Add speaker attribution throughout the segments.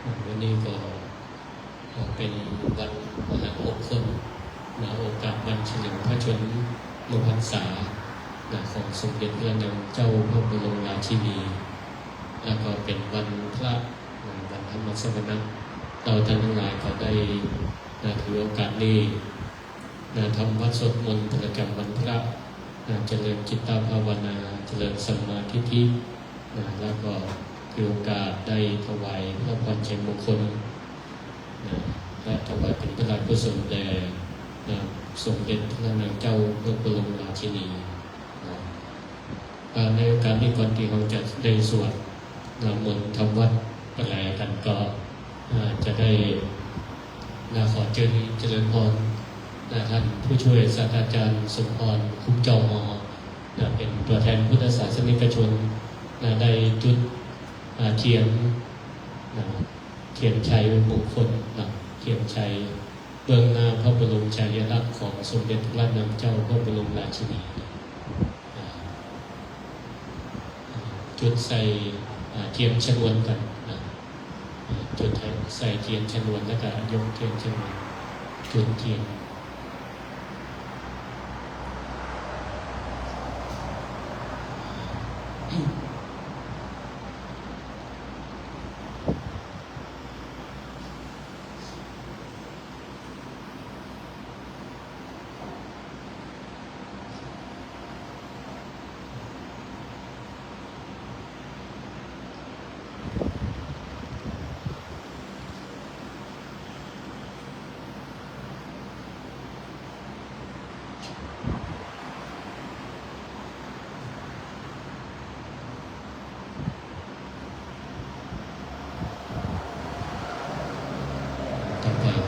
Speaker 1: วันนี้ก็เป็นวันมหามงคลโอกาสวันเฉลิมพระชนมพรรษาของสมเด็จพระนางเจ้าพระบรมราชินีแล้วก็เป็นวันพระวันธรรมสวนะเราท่านทั้งหลายก็ได้ถือโอกาสนี้ทำวัดสวดมนต์ประจำวันพระเจริญจิตตภาวนาเจริญสัมมาทิฏฐิแล้วก็ถือโอกาสได้ถวายพระพรชัยมงคลและถวายเป็นพระราชกุศลแด่สมเด็จพระนางเจ้าพระบรมราชินีในโอกาสนี้ก่อนที่เราจะได้สวดมนต์ทำวัดแปลกันก็จะได้ขอเจริญพรท่านผู้ช่วยศาสตราจารย์สมพรคุ้มเจ้ามเป็นตัวแทนพุทธศาสนิกชนได้จุดเทียนชัยมงคลเทียนชัยเบื้องหน้าพระบรมฉายาลักษณ์ของสมเด็จพระนางเจ้าพระบรมราชินีจุดใส่เทียนชนวนกันจุดใส่เทียนชนวนแล้วก็ยกเทียนชนวนจุดเทียน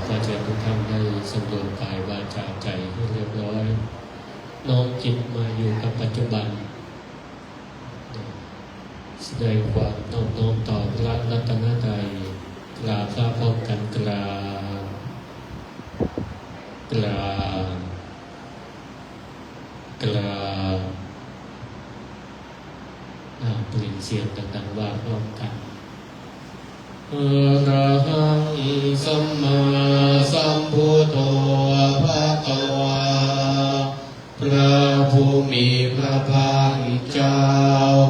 Speaker 1: ขอเชิญทุกท่านได้สำรวมกายวาจาใจให้เรียบร้อยน้อมจิตมาอยู่กับปัจจุบันแสดงความน้อมน้อมต่อพระรัตนตรัยกราบพระพร้อมกันกราบเปลี่ยนเสียงต่างๆว่าพร้อมกันอะระหังสัมมาสัมพุทโธภะคะวาพระผู้มีพระภาคเจ้า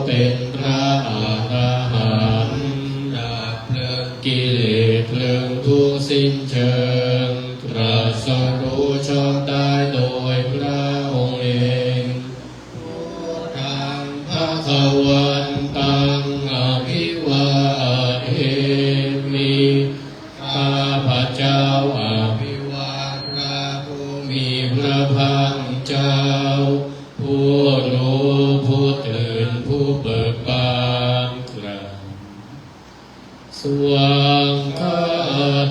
Speaker 1: เป็นพระอรหันต์ดับเพลิงกิเลสเพลิงทุกข์สิ้นเชิงตรัสรู้ชอบได้โดยพระองค์เองพุทธังภคะวันตังอภิวาเทมิข้าพระเจ้าอภิวาทพระผู้มีพระภาคเจ้าผู้รู้ผู้ตื่นผู้เบิกบานสวงฆา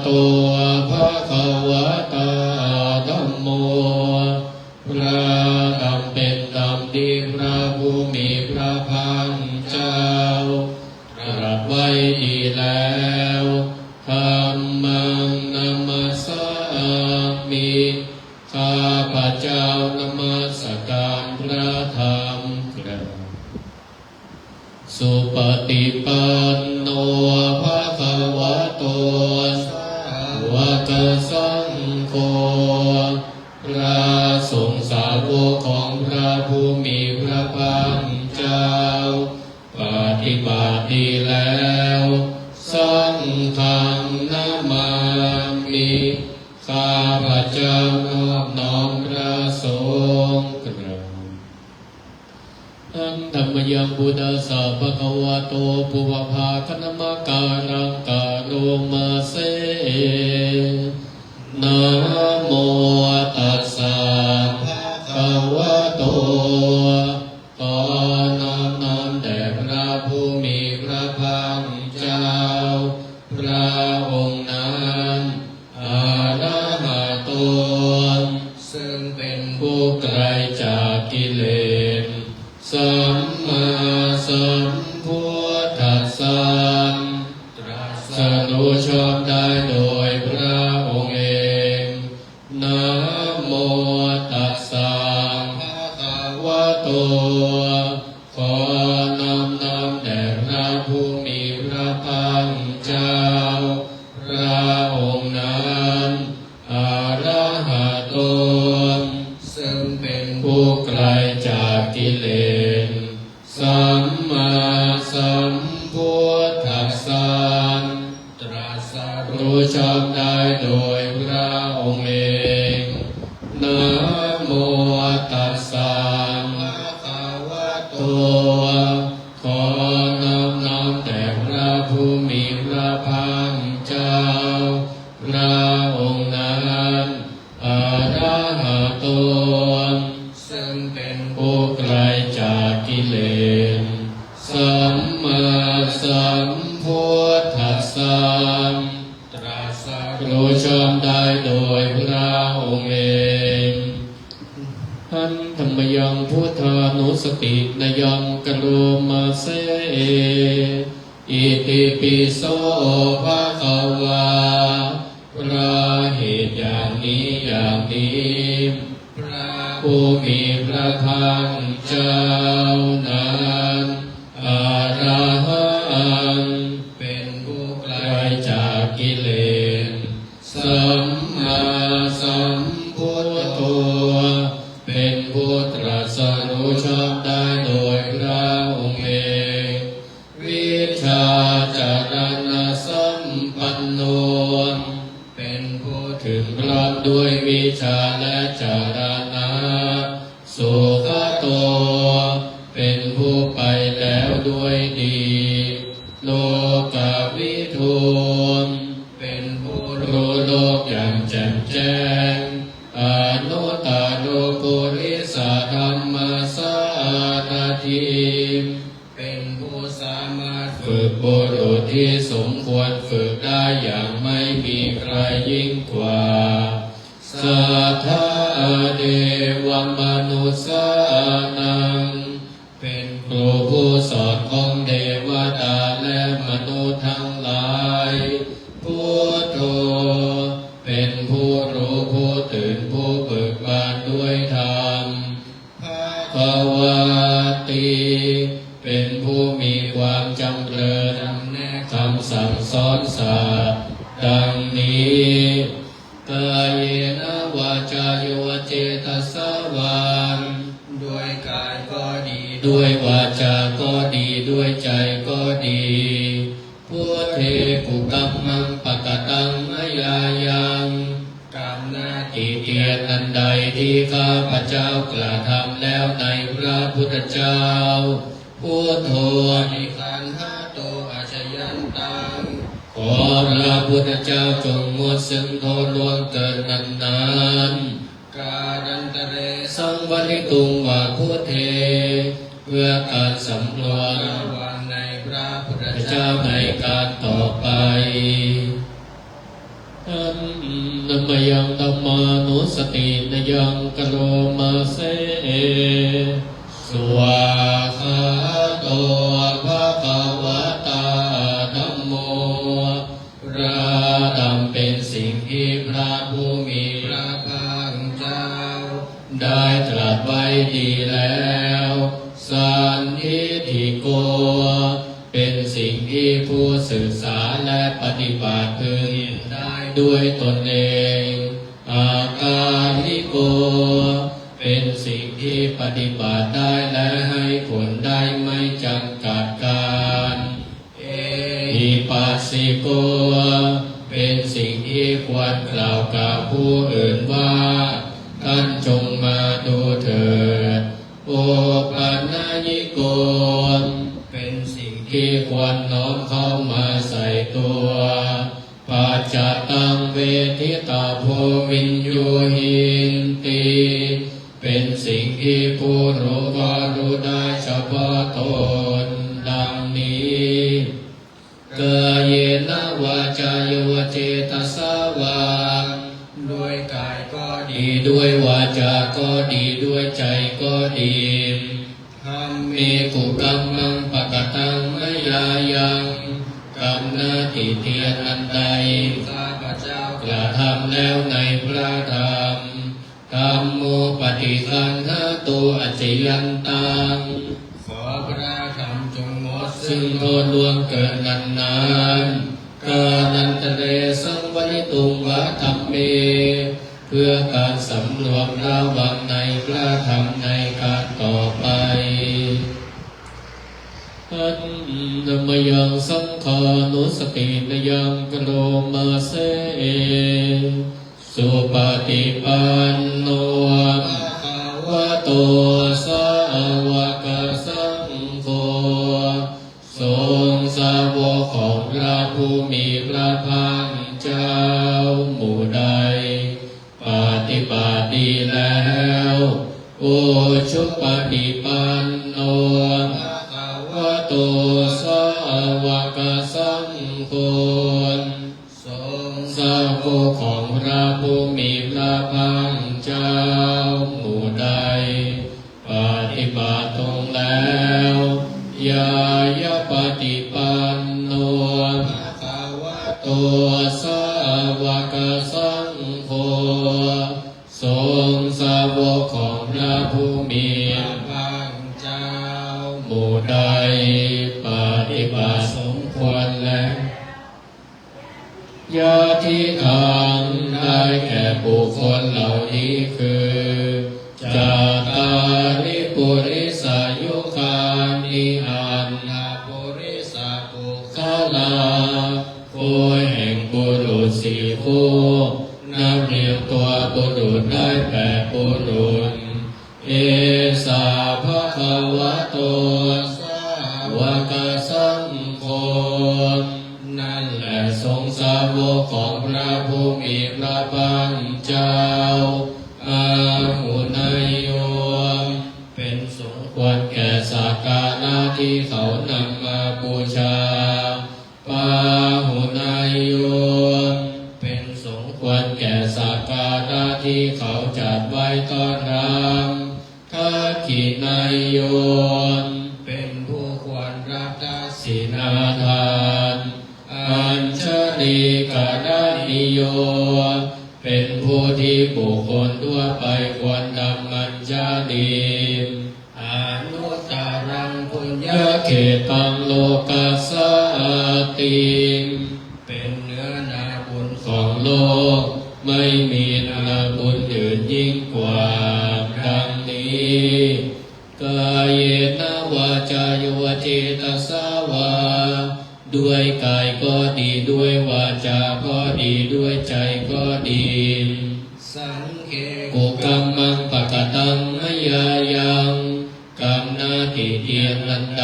Speaker 1: โตภะคะวะตาธัมโมพระธรรมเป็นธรรมที่พระผู้มีพระภาคเจ้าตรัสไว้ดีแล้วธัมมังนัมมัสสามิข้าพระเจ้านมัสการพระธรรมสุปฏิปันโนภะคะวะโตสาวกสังโฆพระสงฆ์สาวกของพระผู้มีพระภาคเจ้าปฏิบัติดีแล้วสังฆังนามามิข้าพระเจ้านอบน้อมพระสงฆ์ธรรมยังบุตสะภะคะวะโตปุพพาคณมการังกะโรมาเสนะโมตัสสะภะคะวะโตขอน้อมน้อมแด่พระผู้มีพระภาคเจ้าพระองค์นั้นอะระหะโตซึ่งเป็นผู้ไกลจากกิเลสสัมมาสัมพุทธัสสะตรัสรู้ชอบได้โดยพระองค์เองนะโมตัสสะภะคะวะโตขอน้อมน้อมแด่พระผู้มีพระภาคเจ้า มพุทธัสสะตรัสรู้ชอบได้โดยพระองค์เองอันธรรมยังพุทธานุสตินยังกโรมาเสอิติปิโสภะคะวาพระเหตุอย่างนี้อย่างนี้พระผู้มีพระภาคเจ้านั้นอรหันต์เป็นผู้ไกลจากกิเลสสัมมาสัมพุทโธเป็นผู้ตรัสรู้ชอบได้โดยพระองค์เองวิชาจารณสัมปันโนเป็นผู้ถึงพร้อมด้วยวิชาและจารณะสุขโตเป็นผู้ไปแล้วด้วยดีโลกวิทูเป็นผู้รู้โลกอย่างแจ่มแจ้งอนุตตรปุริสธรรมสารถิเป็นผู้สามารถฝึกบุรุษที่สมควรฝึกได้อย่างไม่มีใครยิ่งกว่าสัทธาเดวมนุสสานังเป็นครูผู้สอนของเทวดาและมนุษย์ทั้งหลายพุทโธเป็นผู้รู้ผู้ตื่นผู้เบิกบานด้วยธรรมภควติเป็นผู้มีความจำเริญแนะคำสั่งสอนสัตว์ดังนี้กายนะวาจาโยเจตสวานด้วยกายก็ดีด้วยวาจาก็ดีด้วยใจก็ดีพุทเทกุกัมมังปะกตังมยายังกรรมหน้าที่เตียนอันใดที่ข้าพเจ้ากระทำแล้วในพระพุทธเจ้าพุทโธนิคันหาโตอาชยันตังขอพระพุทธเจ้าจงงดซึ่งโทษล่วงเกินนานๆการันตเรสังวริตุงวาพุทเทเพื่อการสำรวมระวังในพระพุทธเจ้าในการต่อไปนัมยังธัมมานุสตินยังกโรมาเสสวาคาโตภะคะวะตาธัมโมพระธรรมเป็นสิ่งที่พระผู้มีพระภาคเจ้าได้ตรัสไว้ดีแล้วสันทิฏฐิโกเป็นสิ่งที่ผู้ศึกษาและปฏิบัติพึงได้ด้วยตนเองอาการลิโกเป็นสิ่งที่ปฏิบัติได้และให้ผลได้ไม่จำกัดการอิปัสสิโกเป็นสิ่งที่ควรกล่าวกับผู้อื่นว่าท่านจงมาดูเถิดโอปัญญิโกเป็นสิ่งที่ควรน้อมเข้ามาใส่ตัวปัจจตังเวทิตาโพวินโยหินติเป็นสิ่งที่ผู้รู้ก็รู้ได้เฉพาะตนดังนี้กายนะวาจาโยเจตสวาด้วยกายก็ดีด้วยวาจาก็ดีด้วยใจก็ดีธรรมเมกุกัมมังปะกตังมยายังกรรมหน้าที่เทียนอันใดข้าพเจ้ากระทำแล้วในพระธรรมธัมโมปฏิคันหาตุอัจฉยันตังขอพระธรรมจงงดซึ่งโทษล่วงเกินนานๆกานันตเรสังวริตุงวะธัมเมเพื่อการสำรวมระวังในพระธรรมในการต่อไปอันนมยังสังฆานุสตินยังกโรมาเสสุปฏิปันโนภะคะวะโตสาวกสังโฆทรงสาวกของพระผู้มีพระภาคเจ้าหมู่ใดปฏิบัติดีแล้วโอชุปฏิปันโนภะคะวะโตสาวก สังโฆสงฆ์สาวกของพระผู้มีพระภาคเจ้าหมู่ใดปฏิบัติตรงแล้วยายะปฏิปันโนภะคะวะโตสาวกสังโฆสงฆ์สาวกของพระผู้มีพระภาคเจ้าหมู่ใดปฏิบัติสมควรแล้วยาทิทังได้แก่บุคคลเหล่านี้คือจาตาริปุริสายุคานิอันนาปุริสาปุคลาผู้แห่งบุรุษสี่ผู้นับเรียงตัวบุรุษได้แปดบุรุษเอสาภะคะวะโตสาวกสังโฆนั่นแหละสงฆ์สาวกของพระผู้มีพระภาคเจ้าอาหุนายโยเป็นสงฆ์ควรแก่สักการะที่เขานำมาบูชาปาหุนายโยเป็นสงฆ์ควรแก่สักการะที่เขาจัดไว้ต้อนรับทักขินายโยเป็นผู้ควรรับทักษิณาทานอัญชลีกรณิโยเป็นผู้ที่บุคคลทั่วไปควรนำมัญชลีอนุตตรังปุญญเขตังโลกัสสติเป็นเนื้อนาบุญของโลกไม่มีนาบุญอื่นยิ่งกว่าดังนี้กายเยนะวาจายุวเจตสาวาด้วยกายก็ดีด้วยวาจาก็ดีด้วยใจก็ดีสังเกกุกรรมังปะกตังมยายังกรรมหน้าที่เทียนนันใด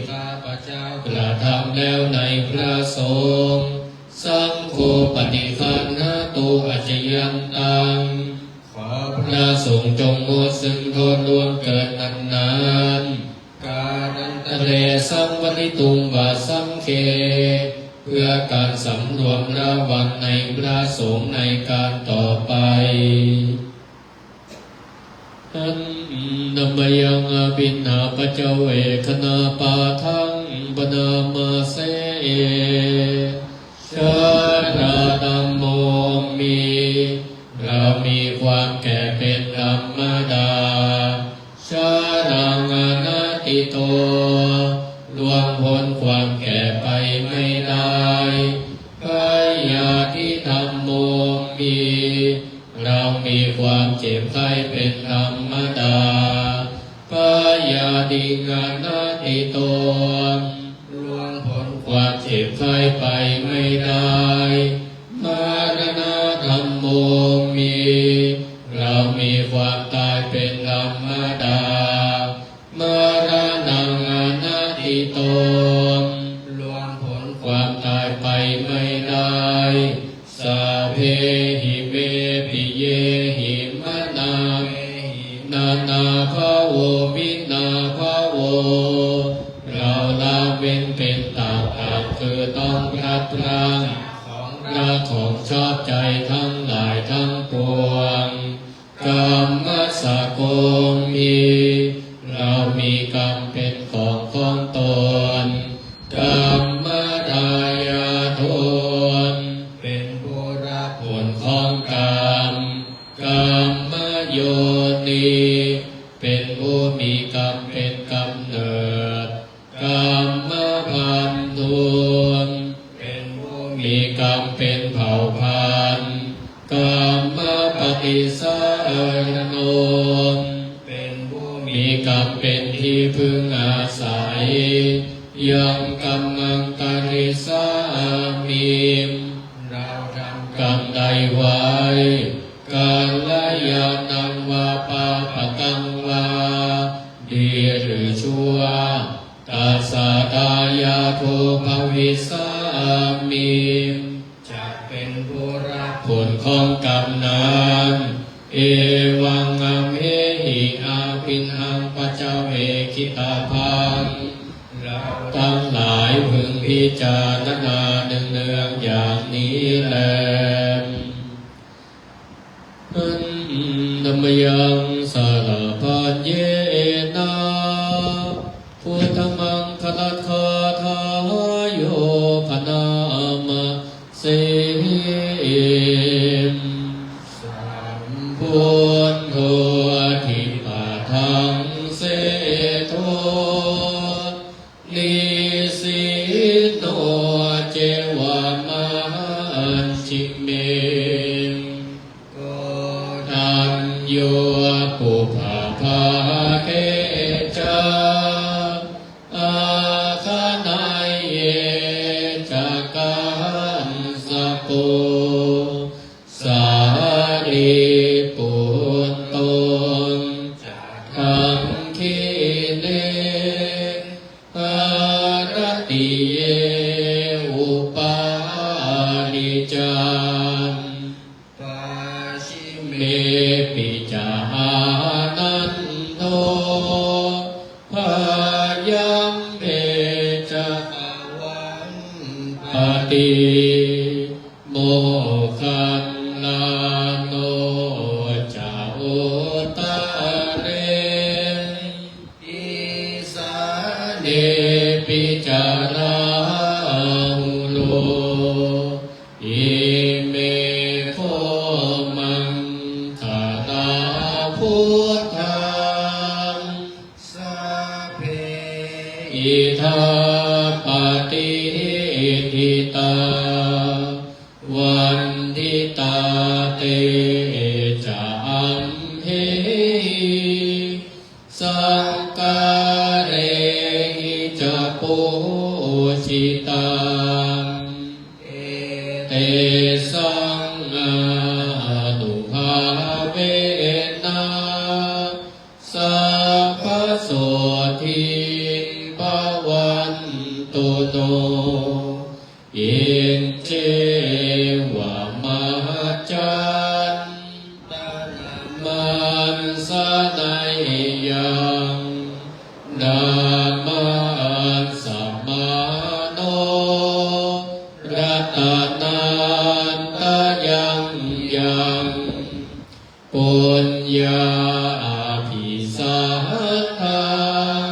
Speaker 1: ข้าพเจ้ากระทำแล้วในพระสงฆ์สังโฆปฏิคันหาตุอัจฉยันตังขอพระสงฆ์จงงดซึ่งโทษล่วงเกินนานๆการันตเรสัมวนิตุงวาสังเคเพื่อการสำรวมระวังในพระสงฆ์ในการต่อไปอันนมยังอภินาปเจเวคณาปาทังปนามาเสชาราดัมโมมีเรามีความแก่เป็นธรรมดาชารังอนัตติโตล่วงพ้นความแก่ไปไม่ได้กายาทิธรรมโมมีเรามีความเจ็บไข้เป็นธรรมดากายาดิงอนัตติโตล่วงพ้นความเจ็บไข้ไปไม่ได้มรณะธรรมโมมีเรามีความตายเป็นธรรมดามรณังอนัตติโตล่วงพ้นความตายไปไม่ได้สัพเพหิเมปิเยหิมนานานาภาโววินาภาโวเราละเว้นเป็นต่างๆคือต้องพลัดพรากของรักของชอบใจทั้งหลายทั้งปวงกรรมสะโกมีเรามีกรรมเป็นของตนกรรมดายาโทนเป็นผู้รับผลของกรรมกรรมโยนีเป็นผู้มีกรรมเป็นกำเนิดกรรมพันธุเป็นผู้มีกรรมเป็นเผ่าพันธุ์กรรมปฏิสัยโนเป็นผู้มีกรรมเป็นที่พึ่งอาศัยยังกรรมังกริสามิเราทำกรรมใดไว้กาลยานังวาปาปะตังวาดีหรือชั่วตัสสะทายาโทภวิสามิจะเป็นผู้รับผลของกรรมนั้นเอวังอเมหิอาปินหังปัจเจเวคิตาพังเราทั้งหลายพึง พิจารณาเนืองๆอย่างนี้แลธรรมยังสารพันเยนะพุทธมังคลัตคาทายโยพนามเสมสัมพุทโธทิปะทังเสโทนิสิโนเจวามหันชิเมโยปุภาภาเกจาอาคานายเยจักกันสโกสารีปุตโตทังคิเลหารติเยอุปาลิจันเมปิจานันโทภายัมเมจักวันปฏิโมคันลาโนจาโอตาเรอิสาเนปิจาราหุโลอิเมโคมังพุทธังสัพเพอิทัปปติทิตาวันทิตาเตจามเหสังกาเรหิจปุชิตังเตสังอานุภาเวนะสัพพโสทิภวันตุโนเอนเจวะมหัจจันมันสนัยยังนามันสัมมาโนรัตนันตยังยังปุญญาภิสัทธัง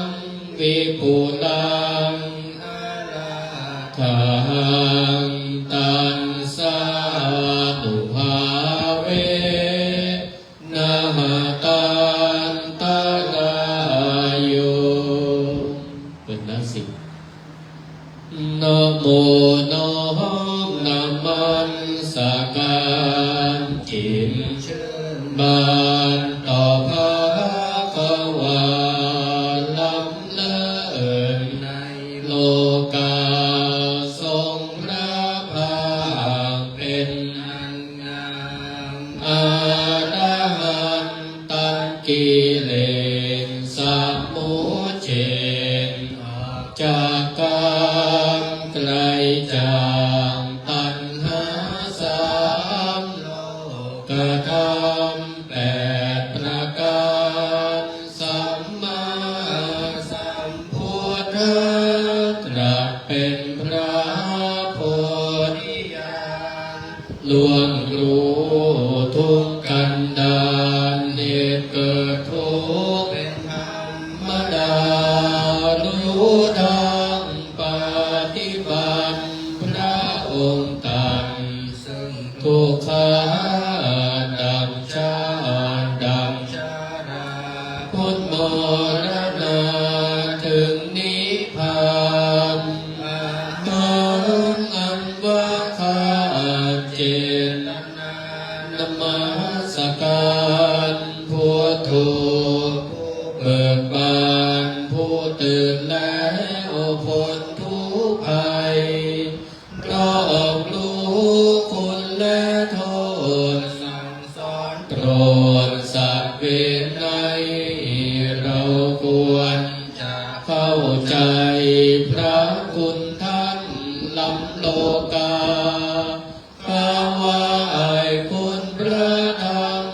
Speaker 1: วิปุลังทังตันสานุภาเวนะหตันตรายโยเป็นนักสินะโมนะหังนะมันสการจิมบานต่อพระกวาล้ำเลิศในโลกาทรงพระภาคเป็นอันงามอาหันตันกิเลสสมุเฉดออกจากกามไกลจากตัณหาสามโลกธรรม8 ประการสัมมาสัมพุทธะตรัสเป็นพระโพธิญาณล่วงรู้ทุกกันดารเหตุเกิดทุกข์เป็นธรรมดารู้ทางปฏิบัติพระองค์ตรัสซึ่งทุกขาดังชาดังชาดาพุทธมรณะถึงนิพพานอันว่าขาดเจตนานมัสการพุทโธเบิกบานผู้ตื่นแล้วพ้นทุกข์ภัยรอบรู้คุณและโทษสั่งสอนโปรดสัตว์เวรในเราควรจะเข้าใจพระคุณท่านล้ำโลกาภาวะคุณพระธรรม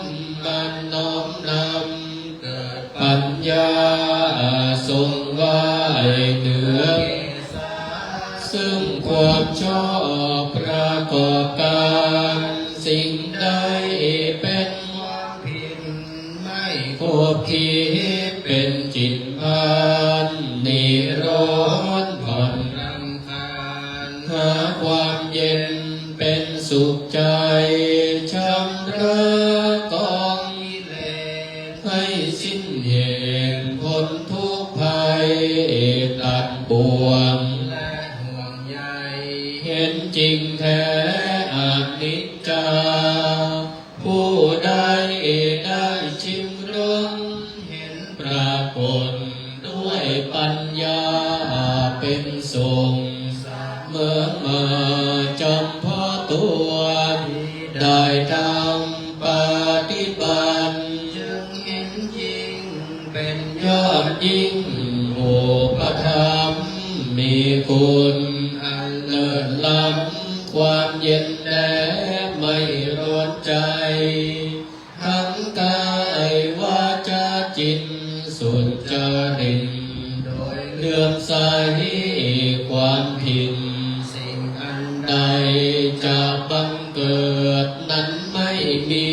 Speaker 1: มันน้อมนำเกิดปัญญาทรงไว้เหนือซึ่ง ชอบประกอบการสิ่งใดเป็นความผิดไม่คบคิดเป็นจิตพันนิโรธผ่อนรำคาญหาความเย็นเป็นสุขใจชำระกองกิเลสให้สิ้นเหตุพ้นทุกข์ภัยตัดบ่วงและห่วงใยเห็นจริงแท้อนิจจาผู้ใดได้ชิมรสเห็นปรากฏด้วยปัญญาเป็นทรงเมื่อมาจำเพาะตัวได้ทำปฏิบัติจึงเห็นจริงเป็นยอดยิ่งโอปถัมภ์มีคุณอันเลิศล้ำความเย็นแล้ไม่ร้อนใจทั้งกายวาจาจิตสุจริตโดยเลื่อมใสความผิดสิ่งอันใดจะบังเกิดนั้นไม่มี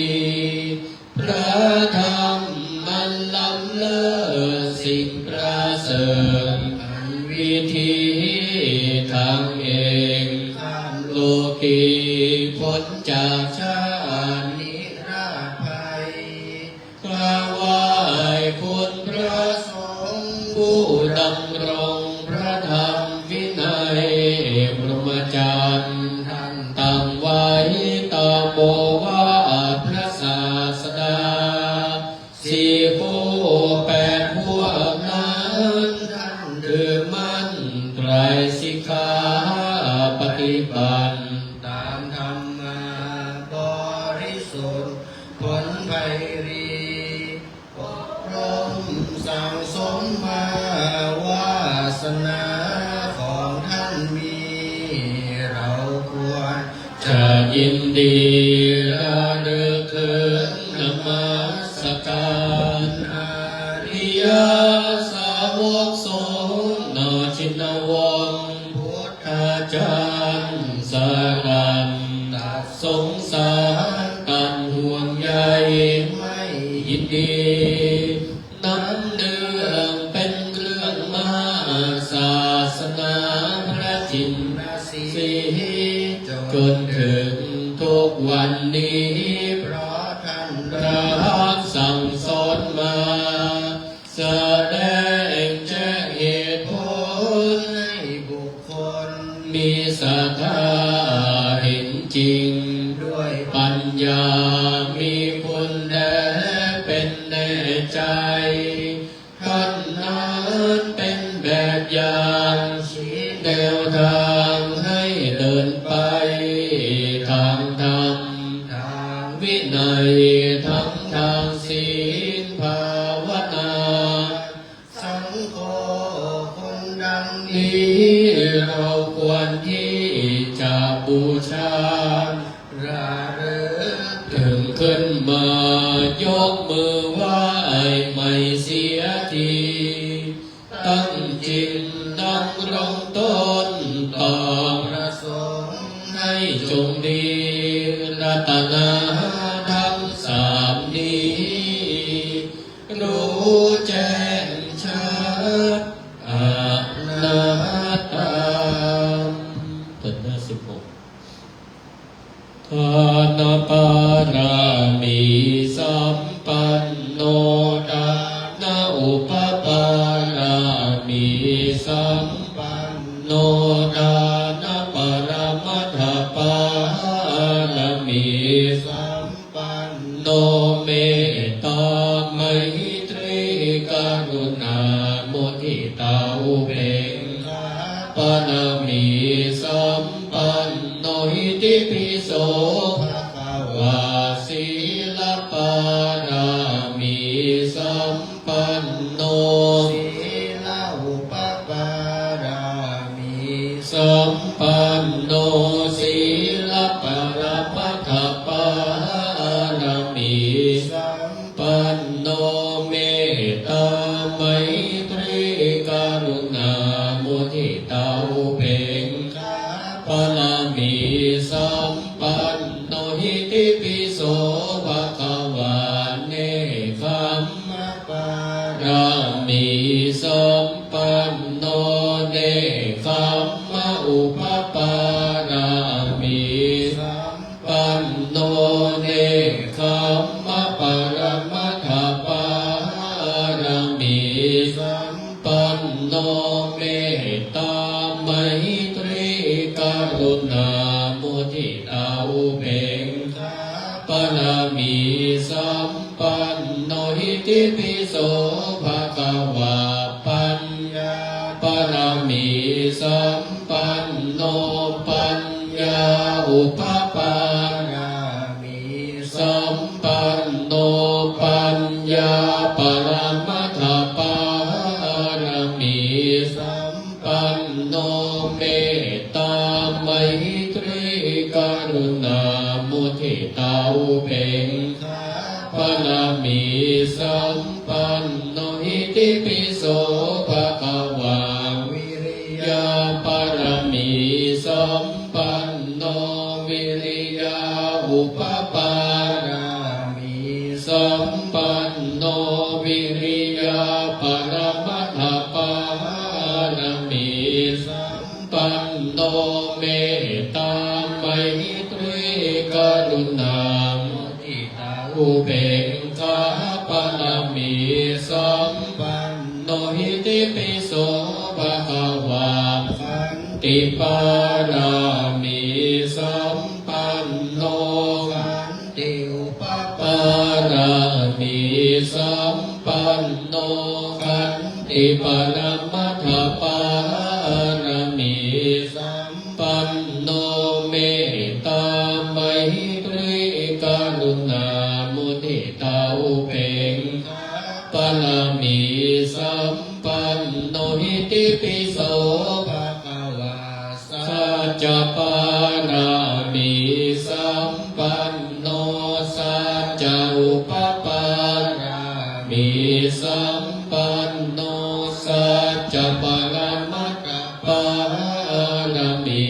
Speaker 1: พระธรรมมันล้ำเลิศสิ่งประเสริฐอันวิธีทางเองข้ามโลกีพ้นจากชาตินิราชภัยกราบไหว้คุณพระสงฆ์ผู้ดำรงพระธรรมวินัยพรหมจรรย์ท่านตั้งไว้ต่อโบวาทพระศาสดาสี่ผู้แปดพวกนั้นท่านถือมั่นไตรสิกขาปฏิบัติตามธรรมะบริสุทธิ์ผลไพรีอบรมสั่งสมมาวาสนาของท่านมีเราควรจะยินดีระลึกถึงนมัสการอริยสาวกสงฆ์นชินวงศ์พุทธาจารย์สารันตัดสงสารกันห่วงใยไม่ยินดีน้ำเดืองเป็นเครื่องมาศาสนาพระจินสีจนถึงทุกวันนี้เพราะท่านรับสั่งสอนมาแสดงแจ้งเหตุผลให้บุคคลมีศรัทธาเห็นจริงด้วยปัญญามีคุณและเป็นแน่ใจท่านนั้นเป็นแบบอย่างชี้แนวทางให้เดินไปทางธรรมทางวินัยทั้งทางศีลภาวนาสังโฆคุณดังนี้เราควรที่จะบูชาระลึกถึงขึ้นมายกมือไหว้ไม่เสียทีตั้งจิตดำรงตนต่อพระสงฆ์ให้จงดีรัตนาทั้งสามนี้รู้แจ้งชัดอนัตตาต้นหน้า16ทานปารามีสัมปันโนดานาอุปปารามีสัมปันโนดานาปรมัตถปารามีสัมปันโนเมตตามหิตรีกรุณาโมทิตาอุเบกขาปรามีสัมปันโนหิติปิโสภควาศีลปารามีสัมปันโนศีลอุปปารามีสัมปันโนศีลปรมัตถปารามีสัมปันโนเมตตามหิตรีกรุณาโมทิตาอุเบกขาปร ลามิสัมปันโนหิติปิโสภะคะวะเนคัมมะปารามิสัมปันโนเนคัมมะอุปปารามิสัมปันโนเนคัมมะปรมัตถปารามิสัมปันโนเมตตามหิตริกรุณามุทิตาอุเบกขาปรามิสัมปันโนหิติปิโสภะคะวะปัญญาปรามิสัมปันโนปัญญาอุปปารามิสัมปันโนปัญญาปรมัตถปารามิสัมปันโนเมตตามหิตริกรุณามุทิตาอุเบกขาปรามิสัมปันโนหิติปิโสภะคะวะวิริยะปรามิสัมปันโนวิริยะอุปปารามิสัมปันโนวิริยะปรมัตถปารามิสัมปันโนเมตตามหิตริกรุณามุทิตาอุเบกขาปรามิสัมปันโนหิติปิโสภะคะวะขันติปารามิสัมปันโนขันติอุปปารามิสัมปันโนขันติปรมัตถปารามิสัมปันโนเมตตามหิตริกรุณามุทิตาอุเบกขาปรามิสัมปันโนหิติปิโสภะคะวะสัจจปารามิสัมปันโนสัจจอุปปารามิสัมปันโนสัจจปรมัตถปารามิ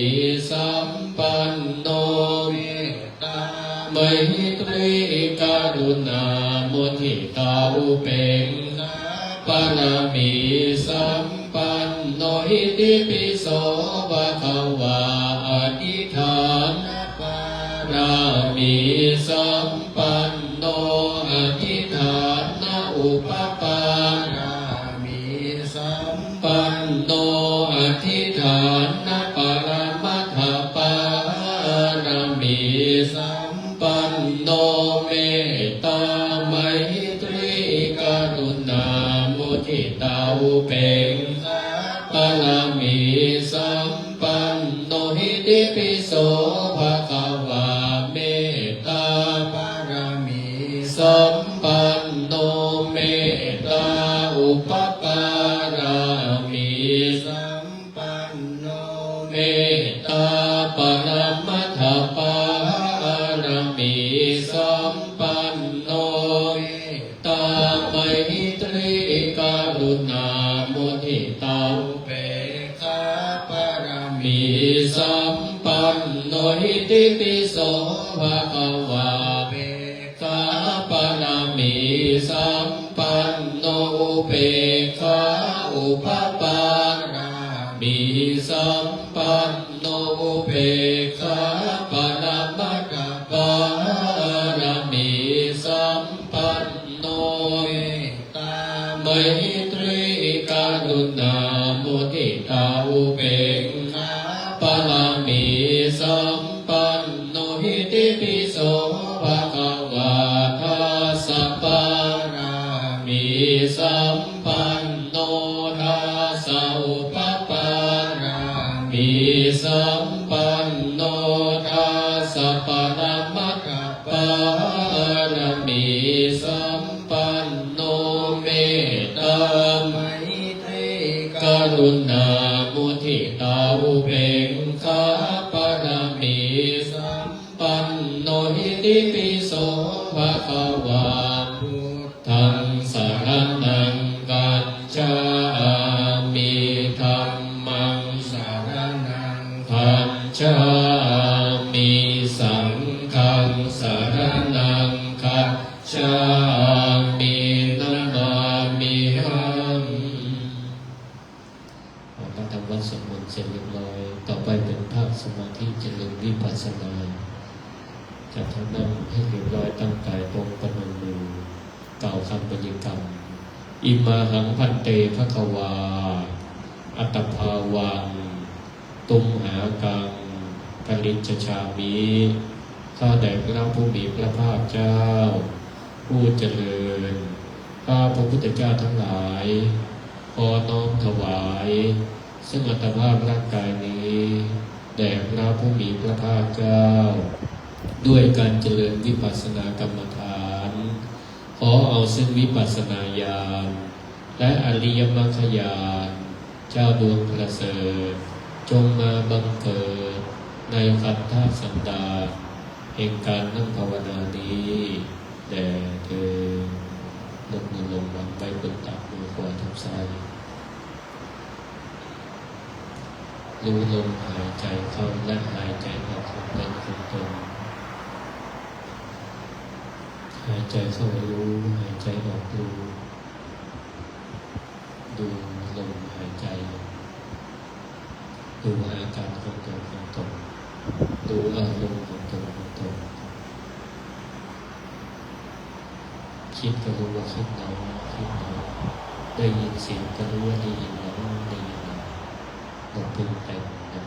Speaker 1: สัมปันโนเมตตามหิตริกรุณามุทิตาอุเบกขาปรามิสัมปันโนหิติปิโสภะคะวะอธิฐานปารามิสัมปันโนอธิฐานอุปปารามิสัมปันโนอธิฐานปรมัตถปารามิสัมปันโนเมตตามหิตริกรุณามุทิตาอุเบกขาปรามิสัมปันโนหิติปิโสภะคะวะเมตตาปรามิสัมปันโนเมตตาอุปปารามิสัมปันโนเมตตาปรมัตถปารามิสัมปันโนเมตตามหิตริกรุณามุทิตาอุเบกขาปรามิสัมปันโนหิติปิโสภะคะวะเบกขาปรามิสัมปันโนอุเบกขาอุปปารามิสัมปันโนอุเบกขาปรมัตถปารามิสัมปันโนเมตตามหิตริกรุณามุทิตาอุเบกขาปรามิสัมปันโนหิติปิโสภะคะวะทัสสะปารามิสัมปันโนทัสสะอุปปารามิสัมปันโนทัสสะปรมัตถปารามิสัมปันโนเมตตามหิตริกรุณามุทิตาอุเบกขาปรามิสัมปันโนหิติปิโสภะคะวะพุทธังสรณังกัจฉามิธัมมังสรณังคัจฉา วิปัสสนาจะทำนั่งให้เรียบร้อยตั้งกายตรงประนมมือกล่าวคำปฏิกรรมอิมาหังพันเตภควาอัตภาวังตุมหากังปริจจชามิข้าแต่พระผู้มีพระภาคเจ้าผู้เจริญข้าพระพุทธเจ้าทั้งหลายขอน้อมถวายซึ่งอัตภาพร่างกายนี้แด่พระผู้มีพระภาคเจ้าด้วยการเจริญวิปัสสนากรรมฐานขอเอาซึ่งวิปัสสนาญาณและอริยมรรคญาณเจ้าดวงประเสริฐจงมาบังเกิดในขันธสันดานแห่งการนั่งภาวนานี้แด่เธอยกมือลงวางไว้บนตักมือขวาทับซ้ายรู้ลมหายใจเข้าและหายใจออกของตนของตนหายใจเข้ารู้หายใจออกรู้ดูลมหายใจดูอาการของตนของตนดูอารมณ์ของตนของตนคิดก็รู้ว่าคิดน้อยคิดน้อยได้ยินเสียงก็รู้ว่าได้ยินน้อยได้ยินน้อยเราปรุงแต่งนะ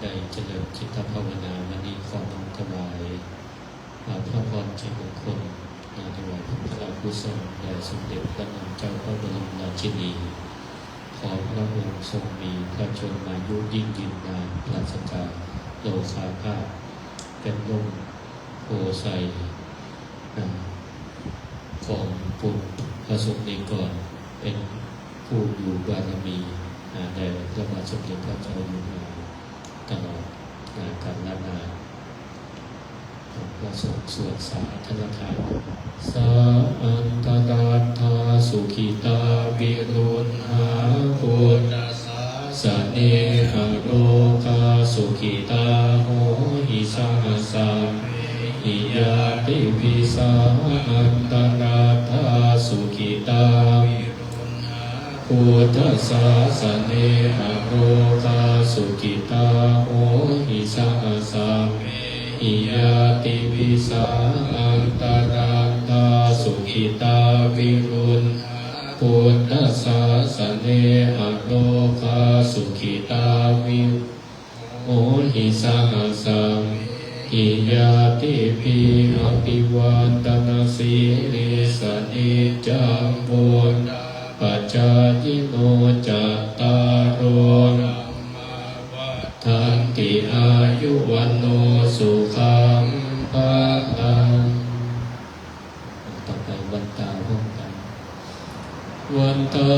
Speaker 1: ได้เจริญจิตภาวนาวันนี้ขอน้อมถวายพระพรชัยมงคลถวายพระพระกุศลแด่สมเด็จพระนางเจ้าพระบรมราชินีขอพระองค์ทรงมีพระชนมายุยิ่งยืนนานปราศจากโรคาพาธเป็นร่มโพไทรของปุณพระสงฆ์นิกรเป็นผู้อยู่บารมีแด่พระบาทสมเด็จพระเจ้าอยู่หัวตลอดกาลนานพระสงฆ์สวดสาธนทานสาอันตรัตถาสุขิตาวิรุณหาพุทธัสสะสเนหโรคาสุขิตาโหหิสังสัมหิยาติวิสาอันตรัตถาสุขิตาพุทธัสสะสเนหโรคาสุขิตาโหหิสังสัมหิยาติวิสาอันตรัตถาสุขิตาวิรุณพุทธัสสะสเนหโรคาสุขิตาวิโหหิสังสัมหิยาติภิอภิวันตนาสีลิสนิจังบุญปัจจายิโนจัตตารโอทันติอายุวันโนสุขังภะลังต่อไปวันตาร่วมกันวันตา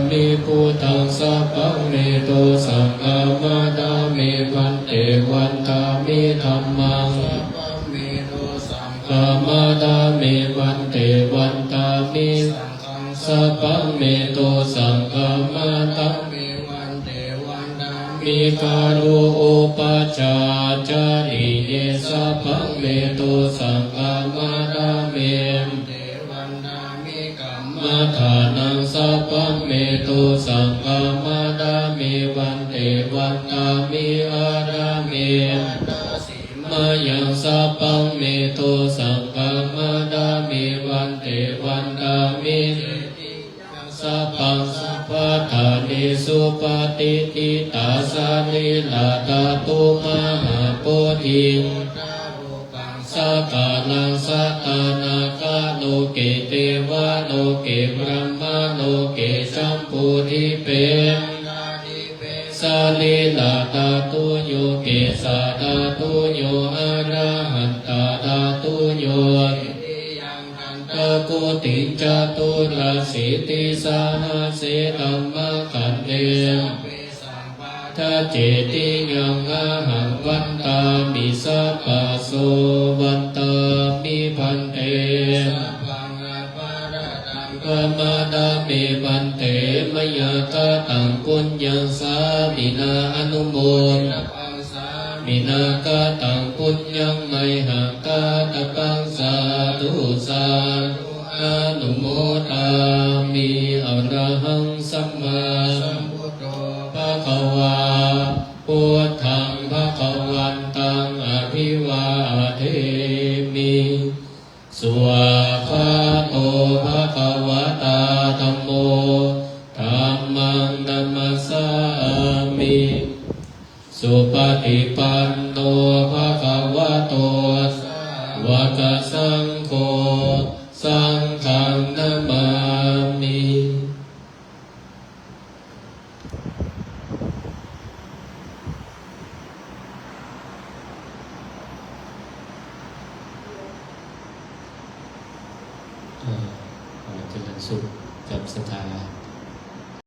Speaker 1: มิพุทธังสัพพังเมโตสังฆามาดามิวันเตวันตามิธัมมังสัพพังเมโตสังฆามาดามิวันเตวันตามิสัพพังเมโตสังฆามาดามิวันเตวันตามิกาโลโอปัจจาจาริเยสัพพังเมโตสังฆามาดามิมัทธานังสัพพังเมโตสังฆามาดามิวันเตวันตามิอารามิมายังสัพพังเมโตสังฆามาดามิวันเตวันตามิสัพพังสัพพะทานิสุปฏิทิตาสานิลาตาตุมหาโพธิสักกาลังสัตตานาคาโลเกเทวะโลเกบรมะโลเกสัมปุริเปสาลิลาตาตุโยเกสาตาตุโยอะระหันตาตาตุโยตะกุติจตุราสิติสานาเสตัมมะขันเตทัจเจติยังอาหังวันตามิสัพพะโสวันตามิพันเตกมาดามิพันเตมยกะตังปุญญังสามินาอนุโมทมินากะตังปุญญังไมหังกะตะปังสาธุสาอนุโมทามิอรหังสัมมาสัมพุทโธภะคะวาพุทธังภะคะวันตังอภิวาเทมิสุภะโตภะคะวะตาธัมโมธัมมังนัมมัสสามิสุปฏิปันโนภะคะวะโตสาวกสังโฆสังฆังนามามิเจริญสุขกับศรัทธา